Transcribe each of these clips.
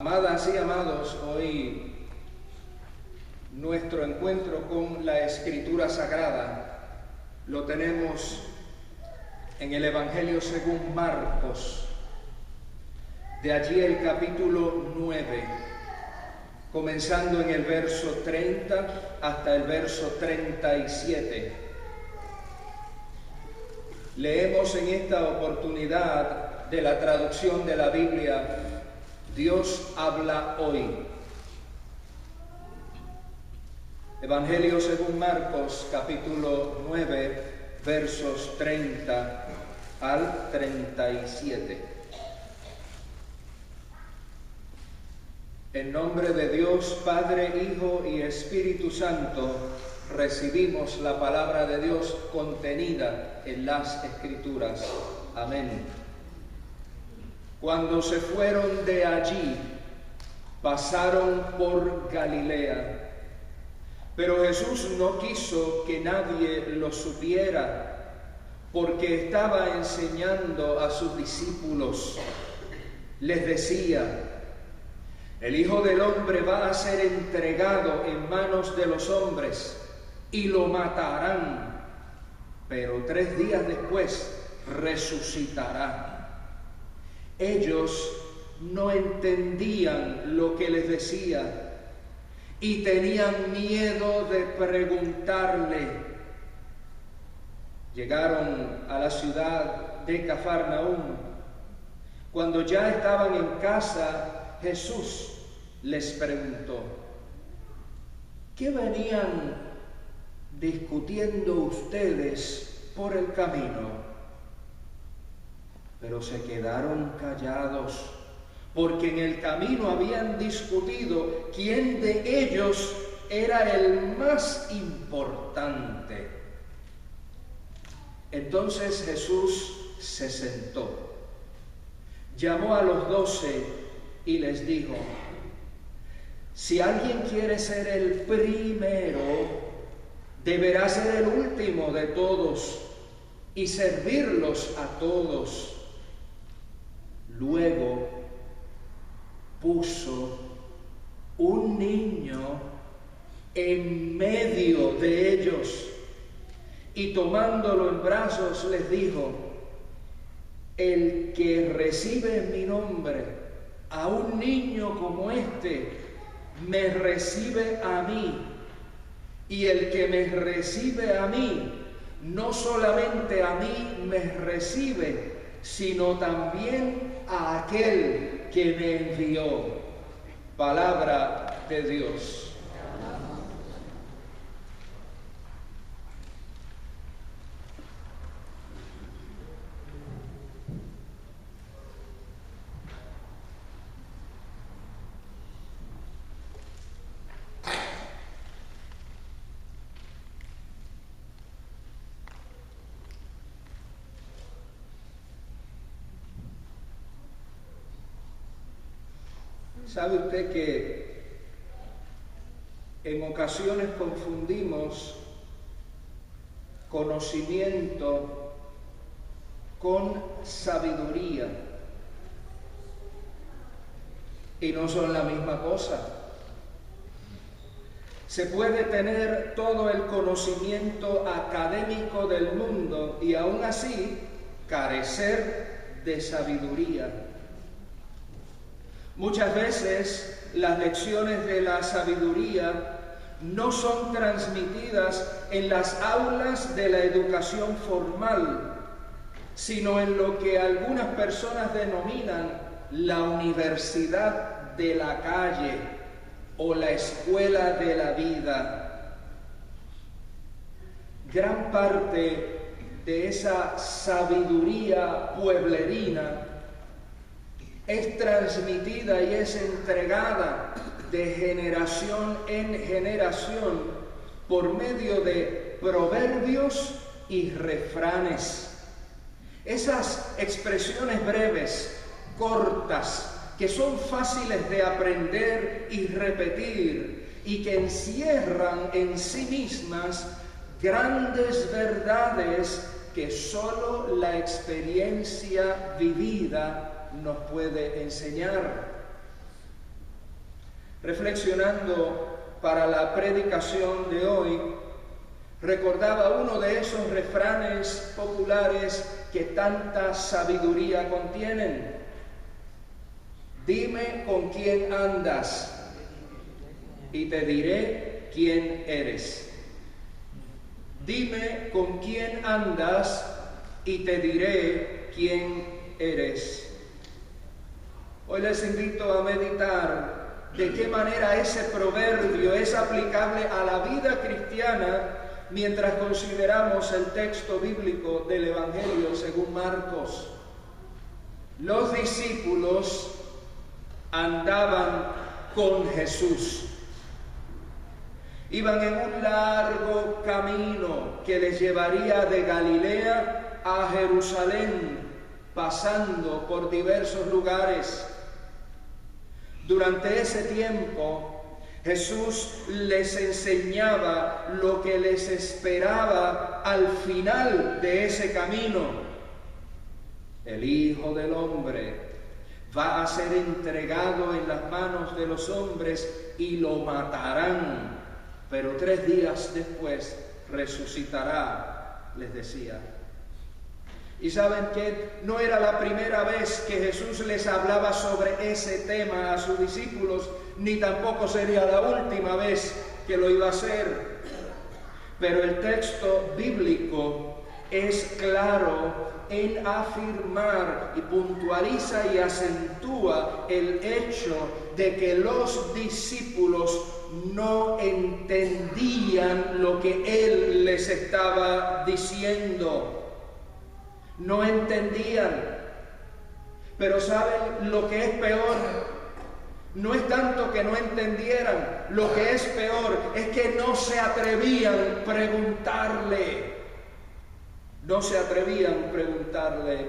Amadas y amados, hoy nuestro encuentro con la Escritura Sagrada lo tenemos en el Evangelio según Marcos, de allí el capítulo 9, comenzando en el verso 30 hasta el verso 37. Leemos en esta oportunidad de la traducción de la Biblia Dios habla hoy. Evangelio según Marcos, capítulo 9, versos 30 al 37. En nombre de Dios, Padre, Hijo y Espíritu Santo, recibimos la palabra de Dios contenida en las Escrituras. Amén. Cuando se fueron de allí, pasaron por Galilea. Pero Jesús no quiso que nadie lo supiera, porque estaba enseñando a sus discípulos. Les decía: el Hijo del Hombre va a ser entregado en manos de los hombres y lo matarán, pero 3 días después resucitará. Ellos no entendían lo que les decía y tenían miedo de preguntarle. Llegaron a la ciudad de Cafarnaúm. Cuando ya estaban en casa, Jesús les preguntó: ¿qué venían discutiendo ustedes por el camino? Pero se quedaron callados, porque en el camino habían discutido quién de ellos era el más importante. Entonces Jesús se sentó, llamó a los 12 y les dijo: si alguien quiere ser el primero, deberá ser el último de todos y servirlos a todos. Luego puso un niño en medio de ellos y tomándolo en brazos les dijo: el que recibe en mi nombre a un niño como este, me recibe a mí, y el que me recibe a mí, no solamente a mí me recibe, sino también a aquel que me envió. Palabra de Dios. ¿Sabe usted que en ocasiones confundimos conocimiento con sabiduría? Y no son la misma cosa. Se puede tener todo el conocimiento académico del mundo y aún así carecer de sabiduría. Muchas veces las lecciones de la sabiduría no son transmitidas en las aulas de la educación formal, sino en lo que algunas personas denominan la universidad de la calle o la escuela de la vida. Gran parte de esa sabiduría pueblerina es transmitida y es entregada de generación en generación por medio de proverbios y refranes. Esas expresiones breves, cortas, que son fáciles de aprender y repetir y que encierran en sí mismas grandes verdades que solo la experiencia vivida nos puede enseñar. Reflexionando para la predicación de hoy, recordaba uno de esos refranes populares que tanta sabiduría contienen. Dime con quién andas y te diré quién eres. Dime con quién andas y te diré quién eres. Hoy les invito a meditar de qué manera ese proverbio es aplicable a la vida cristiana mientras consideramos el texto bíblico del Evangelio según Marcos. Los discípulos andaban con Jesús. Iban en un largo camino que les llevaría de Galilea a Jerusalén, pasando por diversos lugares. Durante ese tiempo, Jesús les enseñaba lo que les esperaba al final de ese camino. El Hijo del Hombre va a ser entregado en las manos de los hombres y lo matarán, pero 3 días después resucitará, les decía. Y saben que no era la primera vez que Jesús les hablaba sobre ese tema a sus discípulos, ni tampoco sería la última vez que lo iba a hacer. Pero el texto bíblico es claro en afirmar y puntualiza y acentúa el hecho de que los discípulos no entendían lo que Él les estaba diciendo. No entendían. Pero ¿saben lo que es peor? No es tanto que no entendieran, lo que es peor es que no se atrevían a preguntarle. No se atrevían a preguntarle.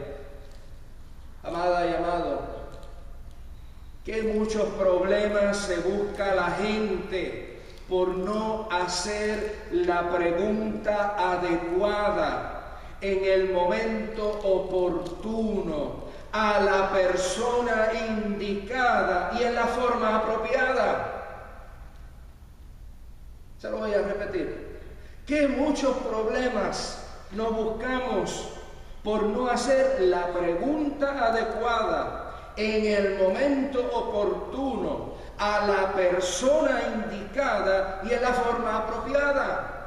Amada y amado, que muchos problemas se busca la gente por no hacer la pregunta adecuada en el momento oportuno, a la persona indicada y en la forma apropiada. Se lo voy a repetir. Que muchos problemas nos buscamos por no hacer la pregunta adecuada en el momento oportuno, a la persona indicada y en la forma apropiada.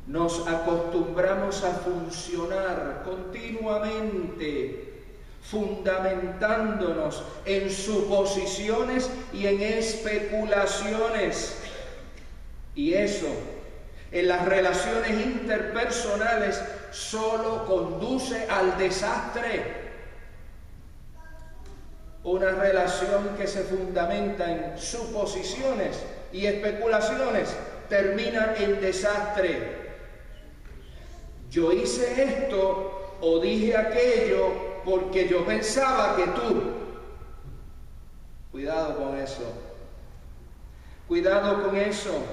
Nos acostumbramos a funcionar continuamente, fundamentándonos en suposiciones y en especulaciones. Y eso, en las relaciones interpersonales, solo conduce al desastre. Una relación que se fundamenta en suposiciones y especulaciones termina en desastre. Yo hice esto o dije aquello porque yo pensaba que tú. Cuidado con eso. Cuidado con eso.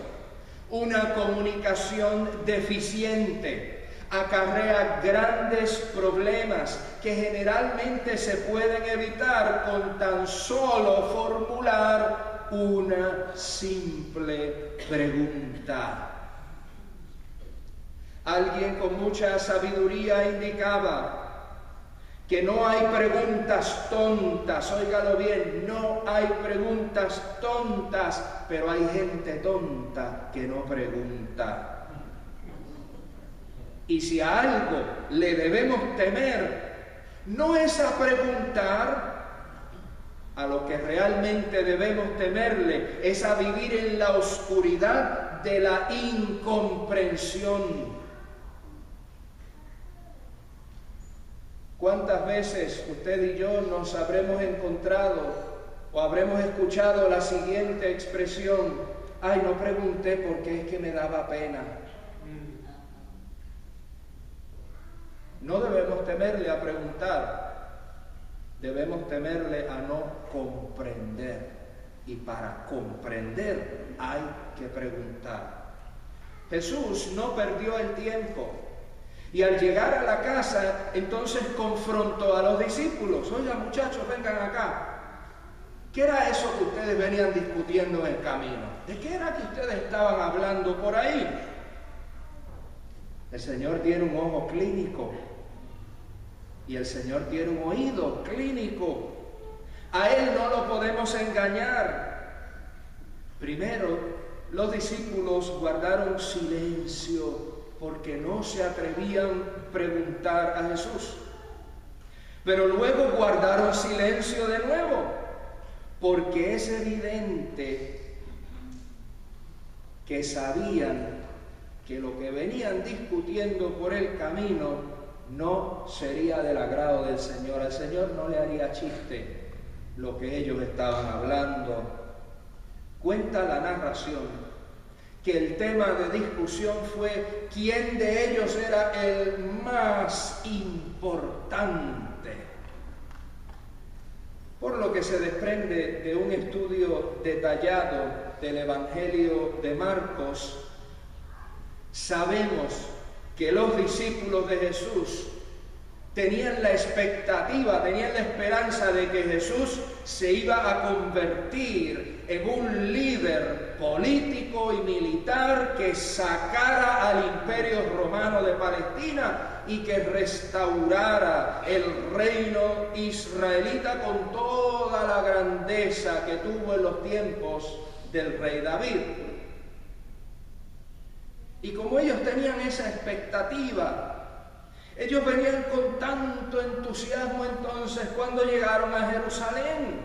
Una comunicación deficiente acarrea grandes problemas que generalmente se pueden evitar con tan solo formular una simple pregunta. Alguien con mucha sabiduría indicaba que no hay preguntas tontas, óigalo bien, no hay preguntas tontas, pero hay gente tonta que no pregunta. Y si a algo le debemos temer, no es a preguntar. A lo que realmente debemos temerle es a vivir en la oscuridad de la incomprensión. ¿Cuántas veces usted y yo nos habremos encontrado o habremos escuchado la siguiente expresión? Ay, no pregunté porque es que me daba pena. No debemos temerle a preguntar, debemos temerle a no comprender. Y para comprender hay que preguntar. Jesús no perdió el tiempo. Y al llegar a la casa, entonces confrontó a los discípulos. Oigan, muchachos, vengan acá. ¿qué era eso que ustedes venían discutiendo en el camino? ¿De qué era que ustedes estaban hablando por ahí? El Señor tiene un ojo clínico y el Señor tiene un oído clínico. A Él no lo podemos engañar. Primero, los discípulos guardaron silencio porque no se atrevían a preguntar a Jesús. Pero luego guardaron silencio de nuevo, porque es evidente que sabían que lo que venían discutiendo por el camino no sería del agrado del Señor. Al Señor no le haría chiste lo que ellos estaban hablando. Cuenta la narración que el tema de discusión fue quién de ellos era el más importante. Por lo que se desprende de un estudio detallado del Evangelio de Marcos, sabemos que los discípulos de Jesús tenían la expectativa, tenían la esperanza de que Jesús se iba a convertir en un líder político y militar que sacara al Imperio Romano de Palestina y que restaurara el reino israelita con toda la grandeza que tuvo en los tiempos del rey David. Y como ellos tenían esa expectativa, ellos venían con tanto entusiasmo entonces cuando llegaron a Jerusalén.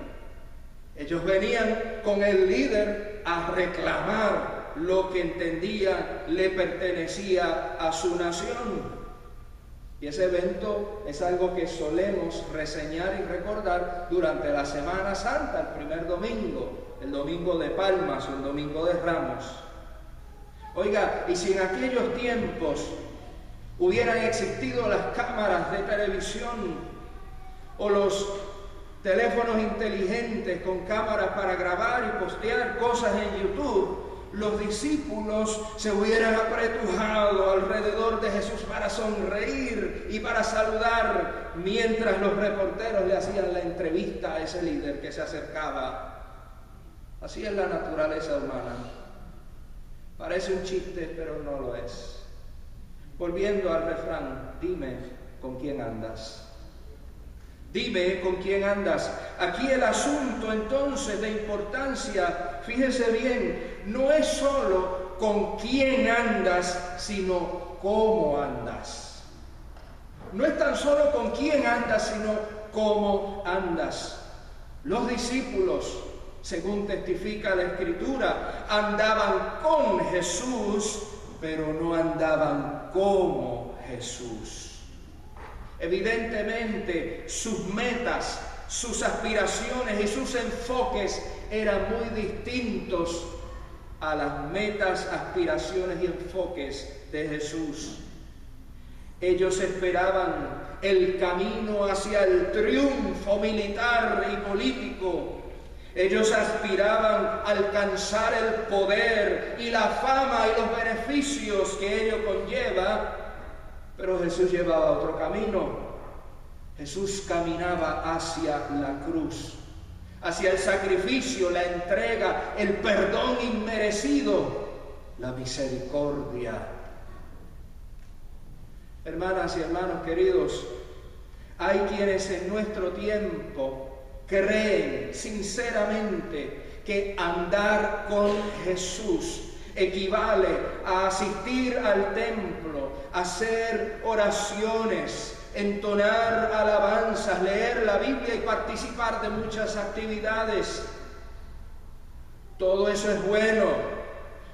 Ellos venían con el líder a reclamar lo que entendían le pertenecía a su nación. Y ese evento es algo que solemos reseñar y recordar durante la Semana Santa, el primer domingo, el domingo de Palmas o el domingo de Ramos. Oiga, y si en aquellos tiempos hubieran existido las cámaras de televisión o los teléfonos inteligentes con cámaras para grabar y postear cosas en YouTube, los discípulos se hubieran apretujado alrededor de Jesús para sonreír y para saludar mientras los reporteros le hacían la entrevista a ese líder que se acercaba. Así es la naturaleza humana. Parece un chiste, pero no lo es. Volviendo al refrán, dime con quién andas. Dime con quién andas. Aquí el asunto entonces de importancia, fíjese bien, no es solo con quién andas, sino cómo andas. No es tan solo con quién andas, sino cómo andas. Los discípulos, según testifica la Escritura, andaban con Jesús, pero no andaban como Jesús. Evidentemente, sus metas, sus aspiraciones y sus enfoques eran muy distintos a las metas, aspiraciones y enfoques de Jesús. Ellos esperaban el camino hacia el triunfo militar y político. Ellos aspiraban a alcanzar el poder y la fama y los beneficios que ello conlleva. Pero Jesús llevaba otro camino. Jesús caminaba hacia la cruz, hacia el sacrificio, la entrega, el perdón inmerecido, la misericordia. Hermanas y hermanos queridos, hay quienes en nuestro tiempo creen sinceramente que andar con Jesús equivale a asistir al templo, hacer oraciones, entonar alabanzas, leer la Biblia y participar de muchas actividades. Todo eso es bueno,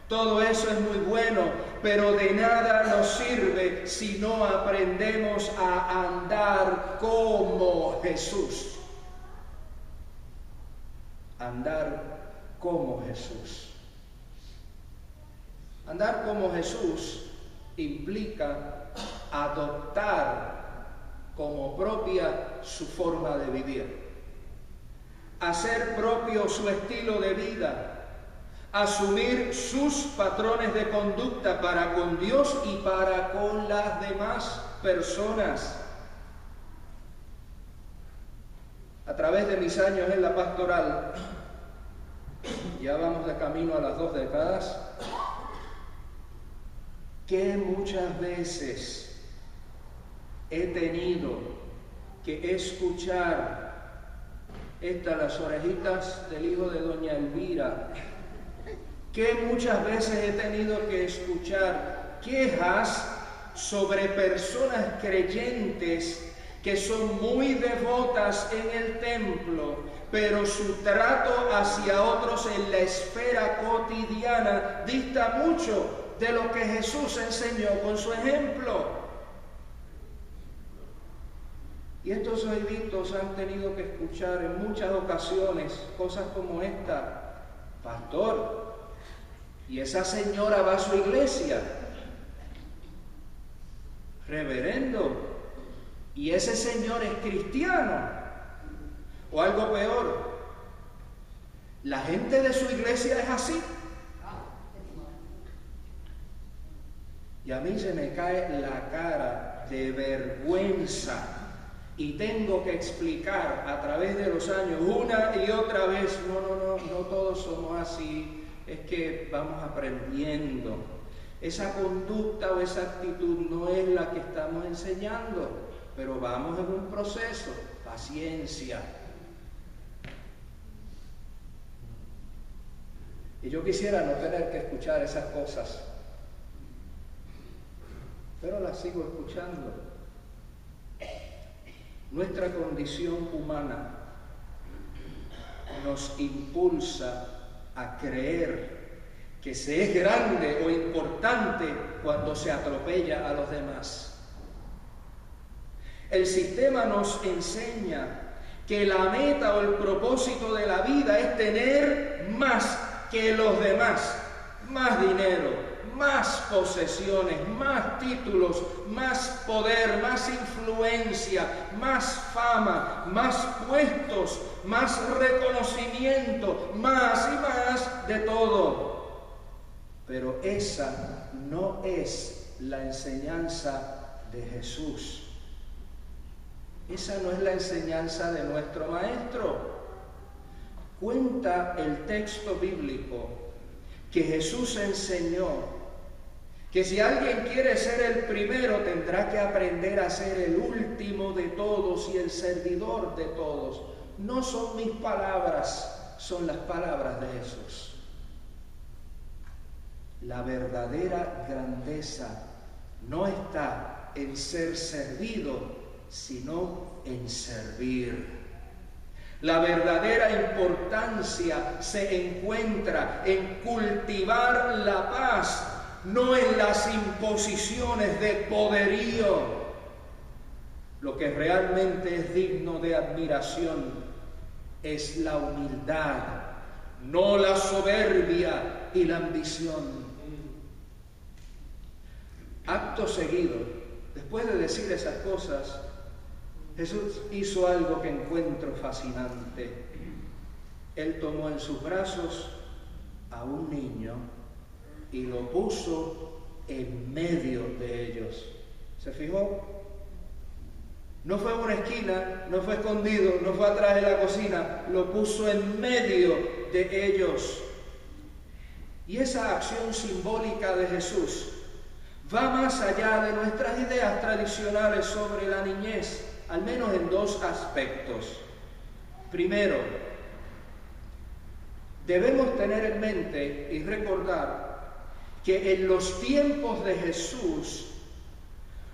todo eso es muy bueno, pero de nada nos sirve si no aprendemos a andar como Jesús. Andar como Jesús. Andar como Jesús implica adoptar como propia su forma de vivir, hacer propio su estilo de vida, asumir sus patrones de conducta para con Dios y para con las demás personas. a través de mis años en la pastoral, ya vamos de camino a las 2 décadas, que muchas veces he tenido que escuchar las orejitas del hijo de doña Elvira, que muchas veces he tenido que escuchar quejas sobre personas creyentes que son muy devotas en el templo, pero su trato hacia otros en la esfera cotidiana dista mucho de lo que Jesús enseñó con su ejemplo. Y estos oíditos han tenido que escuchar en muchas ocasiones cosas como esta: pastor, ¿y esa señora va a su iglesia? Reverendo, ¿y ese señor es cristiano? O algo peor, ¿la gente de su iglesia es así? Y a mí se me cae la cara de vergüenza y tengo que explicar a través de los años una y otra vez: no todos somos así, es que vamos aprendiendo. Esa conducta o esa actitud no es la que estamos enseñando, pero vamos en un proceso, paciencia. Y yo quisiera no tener que escuchar esas cosas, pero las sigo escuchando. Nuestra condición humana nos impulsa a creer que se es grande o importante cuando se atropella a los demás. El sistema nos enseña que la meta o el propósito de la vida es tener más que los demás: más dinero, más posesiones, más títulos, más poder, más influencia, más fama, más puestos, más reconocimiento, más y más de todo. Pero esa no es la enseñanza de Jesús. Esa no es la enseñanza de nuestro Maestro. Cuenta el texto bíblico que Jesús enseñó que si alguien quiere ser el primero, tendrá que aprender a ser el último de todos y el servidor de todos. No son mis palabras, son las palabras de Jesús. La verdadera grandeza no está en ser servido, sino en servir. La verdadera importancia se encuentra en cultivar la paz, no en las imposiciones de poderío. Lo que realmente es digno de admiración es la humildad, no la soberbia y la ambición. Acto seguido, después de decir esas cosas, Jesús hizo algo que encuentro fascinante. Él tomó en sus brazos a un niño y lo puso en medio de ellos. ¿Se fijó? No fue en una esquina, no fue escondido, no fue atrás de la cocina, lo puso en medio de ellos. Y esa acción simbólica de Jesús va más allá de nuestras ideas tradicionales sobre la niñez, al menos en dos aspectos. Primero, debemos tener en mente y recordar que en los tiempos de Jesús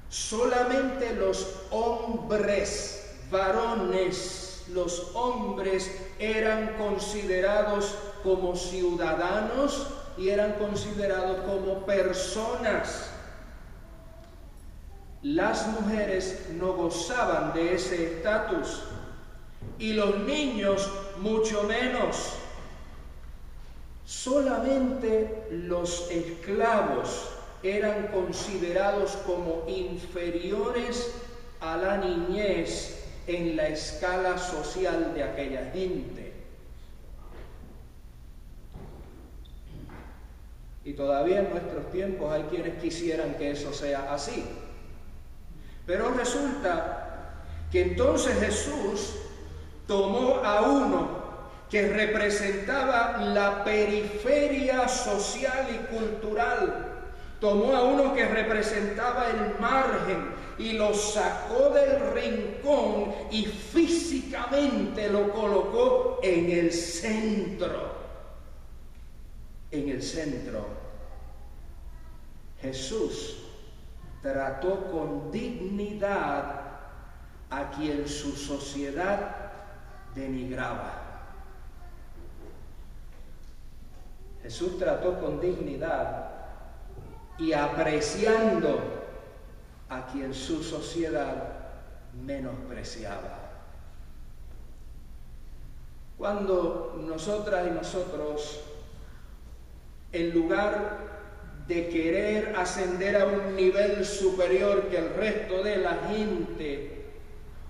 solamente los hombres, varones, los hombres eran considerados como ciudadanos y eran considerados como personas. Las mujeres no gozaban de ese estatus y los niños mucho menos. Solamente los esclavos eran considerados como inferiores a la niñez en la escala social de aquella gente. Y todavía en nuestros tiempos hay quienes quisieran que eso sea así. Pero resulta que entonces Jesús tomó a uno que representaba la periferia social y cultural, tomó a uno que representaba el margen y lo sacó del rincón y físicamente lo colocó en el centro. En el centro. Jesús trató con dignidad a quien su sociedad denigraba. Jesús trató con dignidad y apreciando a quien su sociedad menospreciaba. Cuando nosotras y nosotros, en lugar de querer ascender a un nivel superior que el resto de la gente,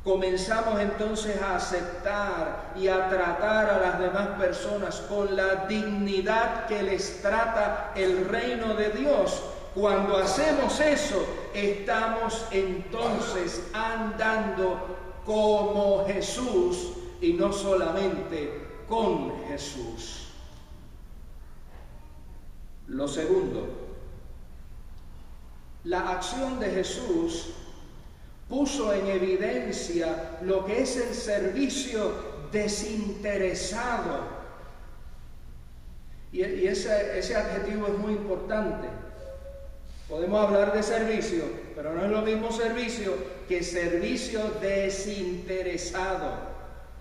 comenzamos entonces a aceptar y a tratar a las demás personas con la dignidad que les trata el reino de Dios. Cuando hacemos eso, estamos entonces andando como Jesús y no solamente con Jesús. Lo segundo, la acción de Jesús puso en evidencia lo que es el servicio desinteresado. Y ese adjetivo es muy importante. Podemos hablar de servicio, pero no es lo mismo servicio que servicio desinteresado.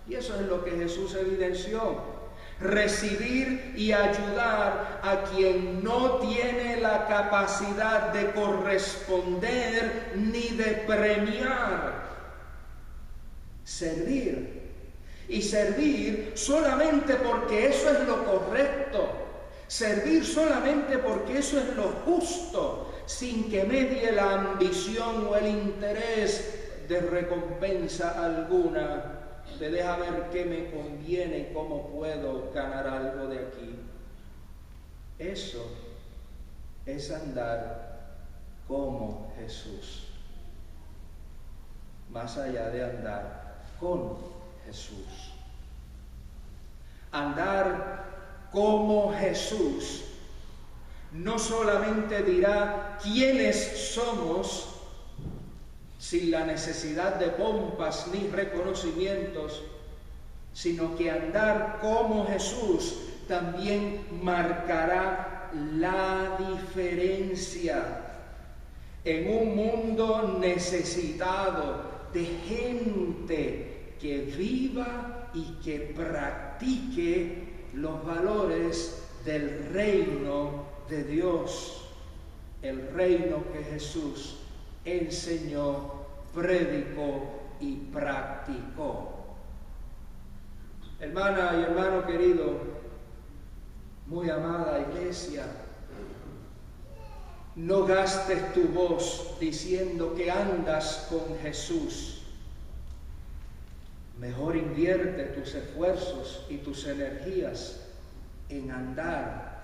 Y eso es lo que Jesús evidenció. Recibir y ayudar a quien no tiene la capacidad de corresponder ni de premiar. Servir. Y servir solamente porque eso es lo correcto. Servir solamente porque eso es lo justo, sin que medie la ambición o el interés de recompensa alguna. De deja ver qué me conviene y cómo puedo ganar algo de aquí. Eso es andar como Jesús, más allá de andar con Jesús. Andar como Jesús no solamente dirá quiénes somos, sin la necesidad de pompas ni reconocimientos, sino que andar como Jesús también marcará la diferencia en un mundo necesitado de gente que viva y que practique los valores del reino de Dios, el reino que Jesús enseñó, predicó y practicó. Hermana y hermano querido, muy amada iglesia, no gastes tu voz diciendo que andas con Jesús. Mejor invierte tus esfuerzos y tus energías en andar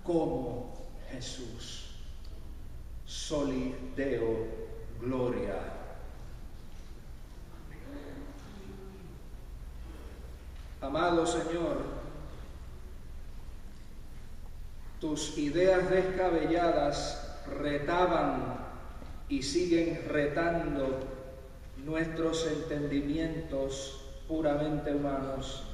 como Jesús. Soli Deo Gloria. Amado Señor, tus ideas descabelladas retaban y siguen retando nuestros entendimientos puramente humanos.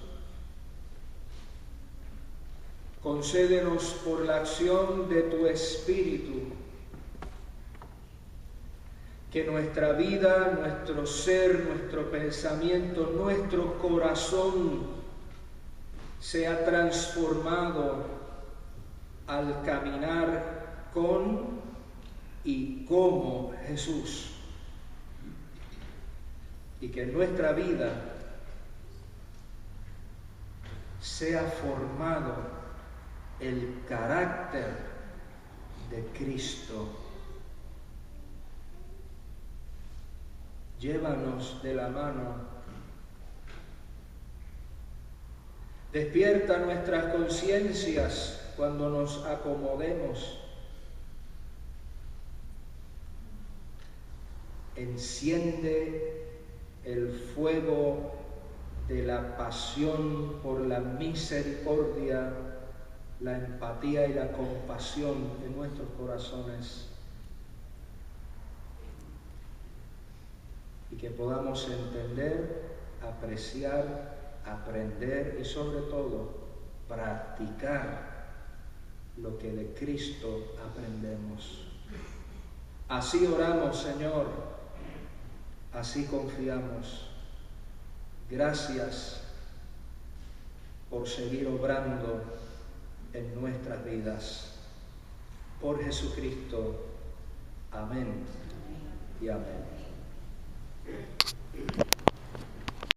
Concédenos por la acción de tu Espíritu que nuestra vida, nuestro ser, nuestro pensamiento, nuestro corazón sea transformado al caminar con y como Jesús. Y que en nuestra vida sea formado el carácter de Cristo. Llévanos de la mano. Despierta nuestras conciencias cuando nos acomodemos. Enciende el fuego de la pasión por la misericordia, la empatía y la compasión en nuestros corazones, y que podamos entender, apreciar, aprender y sobre todo practicar lo que de Cristo aprendemos. Así oramos, Señor, así confiamos. Gracias por seguir obrando en nuestras vidas. Por Jesucristo. Amén y amén.